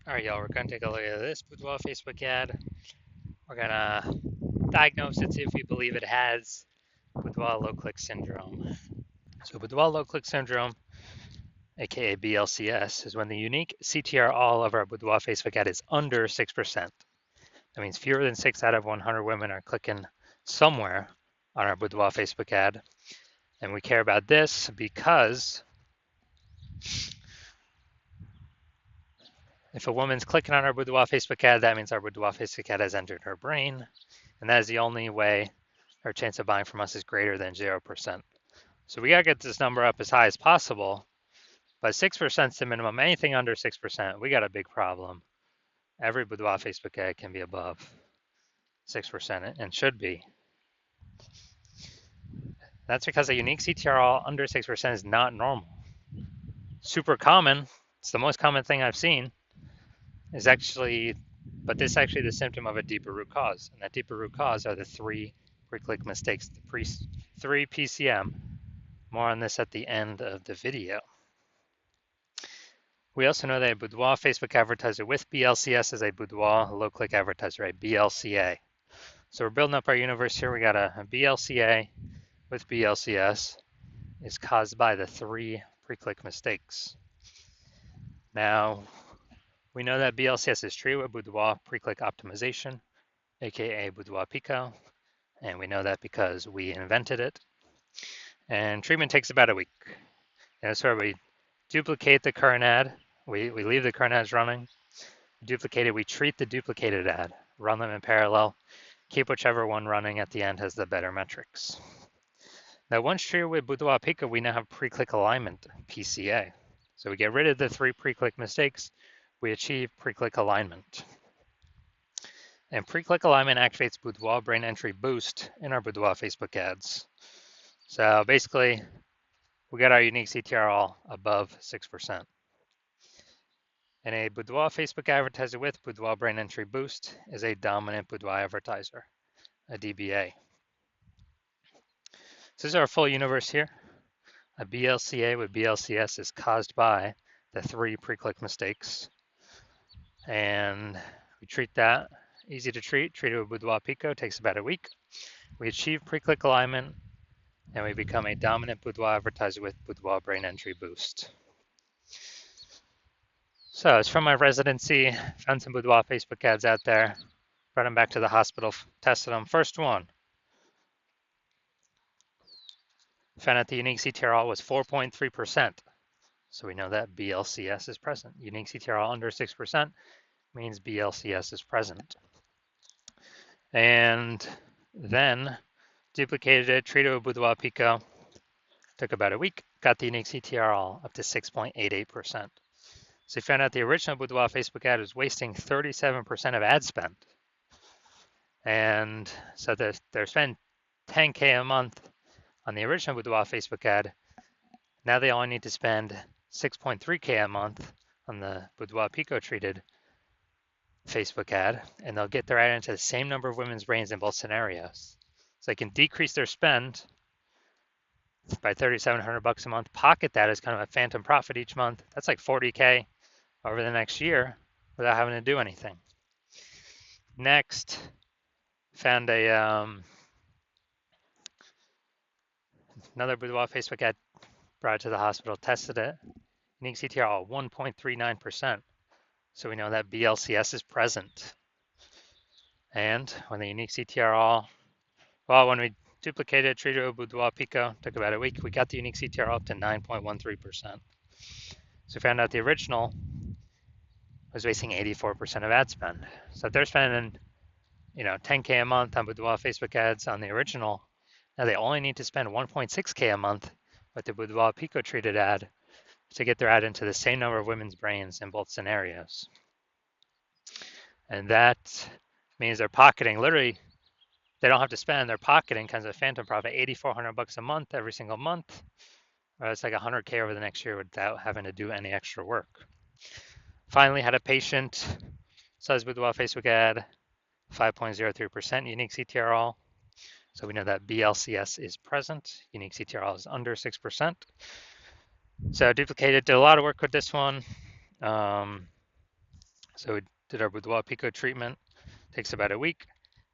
All right, y'all, we're going to take a look at this Boudoir Facebook ad. We're going to diagnose it, see if we believe it has Boudoir low-click syndrome. So Boudoir low-click syndrome, aka BLCS, is when the unique CTR all of our Boudoir Facebook ad is under 6%. That means fewer than 6 out of 100 women are clicking somewhere on our Boudoir Facebook ad. And we care about this because if a woman's clicking on our Boudoir Facebook ad, that means our Boudoir Facebook ad has entered her brain. And that is the only way our chance of buying from us is greater than 0%. So we got to get this number up as high as possible, but 6% is the minimum. Anything under 6%, we got a big problem. Every Boudoir Facebook ad can be above 6% and should be. That's because a unique CTR under 6% is not normal. Super common, it's the most common thing I've seen, is actually, but this is actually the symptom of a deeper root cause. And that deeper root cause are the three pre-click mistakes, the three PCM. More on this at the end of the video. We also know that a Boudoir Facebook advertiser with BLCS is a Boudoir low-click advertiser, a BLCA. So we're building up our universe here. We got a BLCA with BLCS is caused by the three pre-click mistakes. Now, we know that BLCS is treated with Boudoir pre-click optimization, aka Boudoir PCO, and we know that because we invented it. And treatment takes about a week. And that's where we duplicate the current ad. We leave the current ads running. Duplicate it, we treat the duplicated ad, run them in parallel, keep whichever one running at the end has the better metrics. Now, once treated with Boudoir PCO, we now have pre-click alignment, PCA. So we get rid of the three pre-click mistakes, we achieve pre-click alignment. And pre-click alignment activates Boudoir brain entry boost in our Boudoir Facebook ads. So basically, we got our unique CTR all above 6%. And a Boudoir Facebook advertiser with Boudoir brain entry boost is a dominant Boudoir advertiser, a DBA. So this is our full universe here. A BLCA with BLCS is caused by the three pre-click mistakes. And we treat that, easy to treat it with Boudoir PCO, takes about a week. We achieve pre-click alignment, and we become a dominant Boudoir advertiser with Boudoir brain entry boost. So it's from my residency, found some Boudoir Facebook ads out there, brought them back to the hospital, tested them. First one, found out the unique CTR was 4.3%. So we know that BLCS is present. Unique CTR under 6% means BLCS is present. And then duplicated it, treated with Boudoir PCO, took about a week, got the unique CTR up to 6.88%. So we found out the original Boudoir Facebook ad was wasting 37% of ad spend. And so they're spending 10K a month on the original Boudoir Facebook ad. Now they only need to spend 6.3K a month on the Boudoir PCO treated Facebook ad, and they'll get their ad into the same number of women's brains in both scenarios. So they can decrease their spend by $3,700 a month, pocket that as kind of a phantom profit each month. That's like 40K over the next year without having to do anything. Next, found another Boudoir Facebook ad, brought it to the hospital, tested it. Unique CTR 1.39%. So we know that BLCS is present. And when the unique CTR when we duplicated it, treated it with Boudoir PCO, took about a week, we got the unique CTR up to 9.13%. So we found out the original was wasting 84% of ad spend. So if they're spending, 10K a month on Boudoir Facebook ads on the original, now they only need to spend 1.6K a month with the Boudoir PCO treated ad to get their ad into the same number of women's brains in both scenarios. And that means they're pocketing, literally, they don't have to spend, they're pocketing kind of a phantom profit, $8,400 a month every single month, or it's like 100K over the next year without having to do any extra work. Finally, had a patient, says Boudoir Facebook ad, 5.03% unique CTR all. So we know that BLCS is present, unique CTR all is under 6%. So duplicated, did a lot of work with this one. So we did our Boudoir PCO treatment, takes about a week,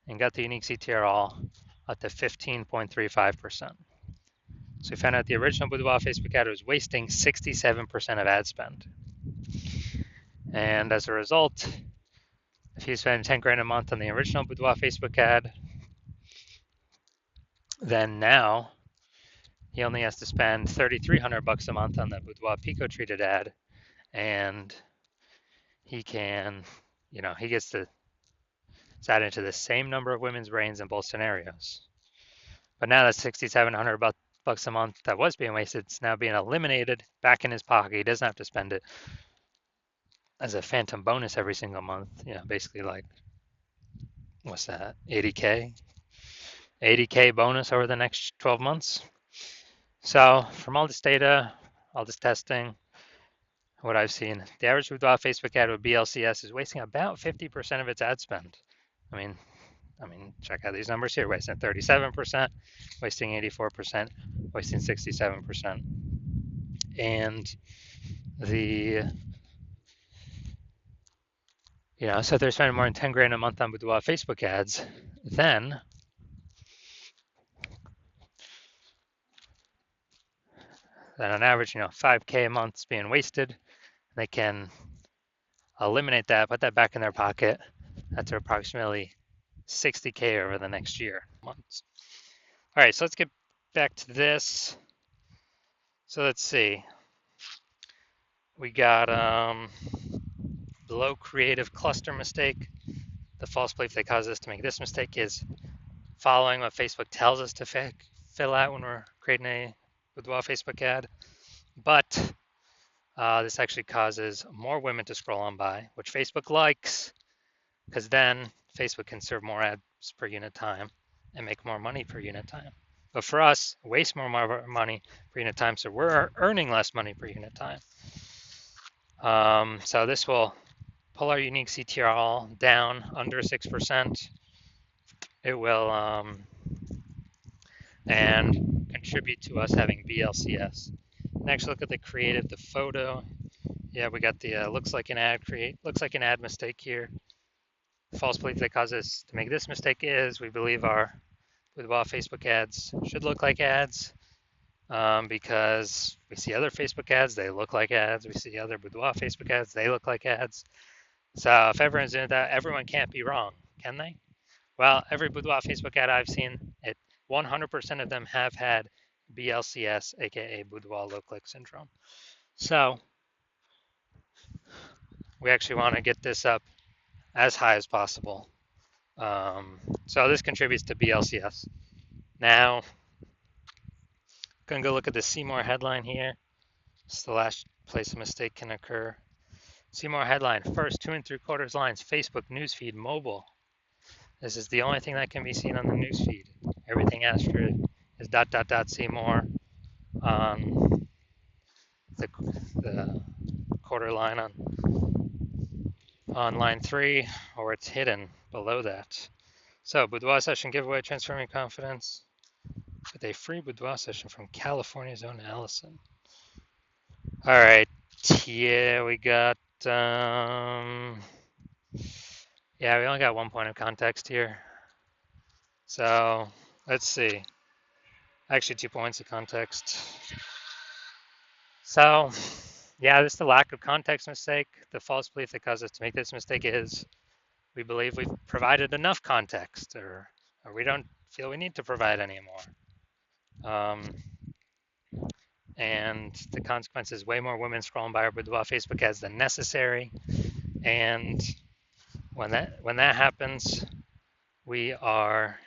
and got the unique CTRL up to 15.35%. So we found out the original Boudoir Facebook ad was wasting 67% of ad spend. And as a result, if you spend 10 grand a month on the original Boudoir Facebook ad, then now he only has to spend 3,300 bucks a month on the Boudoir Pico treated ad, and he can, he gets to add into the same number of women's brains in both scenarios. But now that 6,700 bucks a month that was being wasted, it's now being eliminated back in his pocket. He doesn't have to spend it as a phantom bonus every single month. Basically like, what's that, 80K? 80K bonus over the next 12 months. So from all this data, all this testing, what I've seen, the average Boudoir Facebook ad with BLCS is wasting about 50% of its ad spend. I mean, check out these numbers here: wasting 37%, wasting 84%, wasting 67%. And so they're spending more than 10 grand a month on Boudoir Facebook ads, then on average, 5K a month is being wasted. They can eliminate that, put that back in their pocket. That's approximately 60K over the next year. Months. All right, so let's get back to this. So let's see. We got below creative cluster mistake. The false belief that causes us to make this mistake is following what Facebook tells us to fill out when we're creating a Boudoir Facebook ad. But this actually causes more women to scroll on by, which Facebook likes, because then Facebook can serve more ads per unit time and make more money per unit time. But for us, waste more money per unit time, so we're earning less money per unit time. So this will pull our unique CTRL down under 6%. It will and contribute to us having BLCS. Next, look at the creative, the photo. Yeah, we got the looks like an ad mistake here. The false belief that causes us to make this mistake is we believe our Boudoir Facebook ads should look like ads because we see other Facebook ads, they look like ads. We see other Boudoir Facebook ads, they look like ads. So if everyone's doing that, everyone can't be wrong, can they? Well, every Boudoir Facebook ad I've seen, 100% of them have had BLCS, aka Boudoir low click syndrome. So we actually want to get this up as high as possible. So this contributes to BLCS. Now, gonna go look at the see more headline here. It's the last place a mistake can occur. See more headline: first 2 3/4 lines, Facebook newsfeed mobile. This is the only thing that can be seen on the newsfeed. Everything after it is ... see more on the quarter line on line 3, or it's hidden below that. So Boudoir session giveaway, transforming confidence with a free Boudoir session from California's own Allison. All right, yeah, we got we only got 1 point of context here. So let's see. Actually, 2 points of context. So yeah, this is the lack of context mistake. The false belief that caused us to make this mistake is we believe we've provided enough context, or we don't feel we need to provide any more. And the consequence is way more women scrolling by our Boudoir Facebook ads than necessary. And when that happens, we are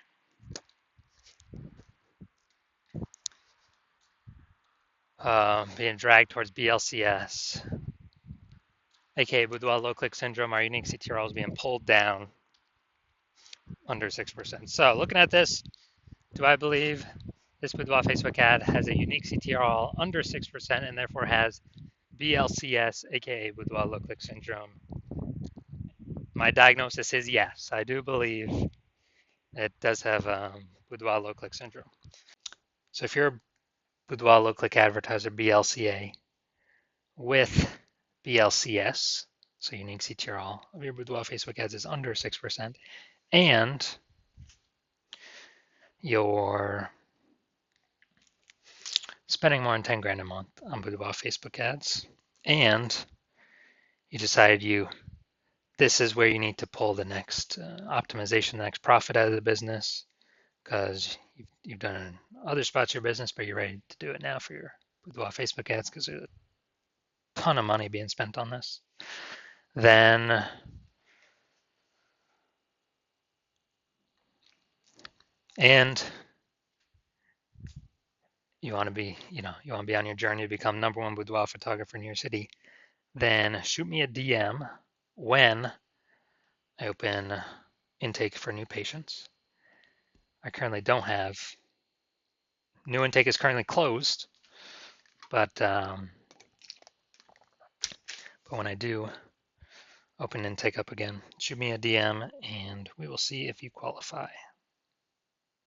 being dragged towards BLCS, aka Boudoir low click syndrome. Our unique CTRL is being pulled down under 6%. So looking at this, do I believe this Boudoir Facebook ad has a unique CTRL under 6% and therefore has BLCS, aka Boudoir low click syndrome? My diagnosis is yes. I do believe it does have Boudoir low click syndrome. So if you're a Boudoir low click advertiser, BLCA, with BLCS, so unique CTR of your Boudoir Facebook ads is under 6%, and you're spending more than 10 grand a month on Boudoir Facebook ads, and you decided this is where you need to pull the next optimization, the next profit out of the business, because you've done it in other spots of your business, but you're ready to do it now for your Boudoir Facebook ads because there's a ton of money being spent on this. Then and you want to be on your journey to become #1 boudoir photographer in your city, then shoot me a DM when I open intake for new patients. I currently don't have. New intake is currently closed, but when I do open intake up again, shoot me a DM and we will see if you qualify.